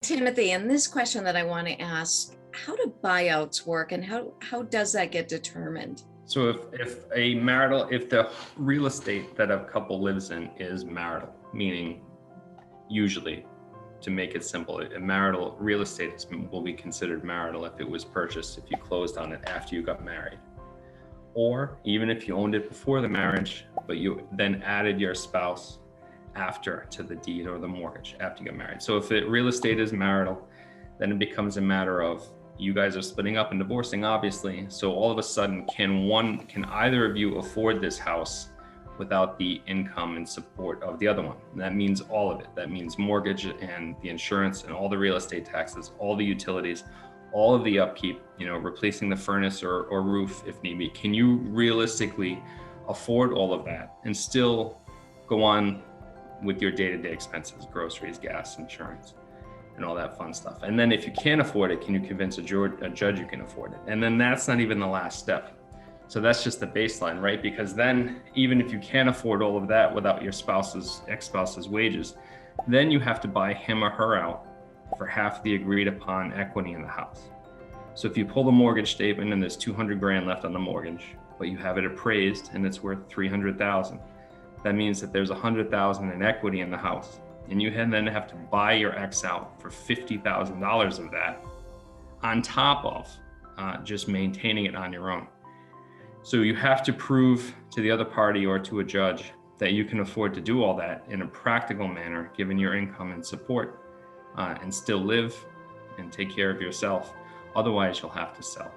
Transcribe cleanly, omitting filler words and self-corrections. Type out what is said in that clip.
Timothy, and this question that I want to ask, how do buyouts work and how does that get determined? So if the real estate that a couple lives in is marital, meaning usually, to make it simple, a marital real estate will be considered marital if it was purchased, if you closed on it after you got married. Or even if you owned it before the marriage, but you then added your spouse after to the deed or the mortgage after you get married. So if real estate is marital, then it becomes a matter of you guys are splitting up and divorcing, obviously. So all of a sudden, can either of you afford this house without the income and support of the other one? And that means all of it. That means mortgage and the insurance and all the real estate taxes, all the utilities, all of the upkeep, replacing the furnace or roof if need be. Can you realistically afford all of that and still go on with your day-to-day expenses, groceries, gas, insurance, and all that fun stuff? And then if you can't afford it, can you convince a judge you can afford it? And then that's not even the last step. So that's just the baseline, right? Because then even if you can't afford all of that without your ex-spouse's wages, then you have to buy him or her out for half the agreed upon equity in the house. So if you pull the mortgage statement and there's 200 grand left on the mortgage, but you have it appraised and it's worth 300,000, that means that there's 100,000 in equity in the house. And you then have to buy your ex out for $50,000 of that on top of just maintaining it on your own. So you have to prove to the other party or to a judge that you can afford to do all that in a practical manner, given your income and support, and still live and take care of yourself. Otherwise, you'll have to sell.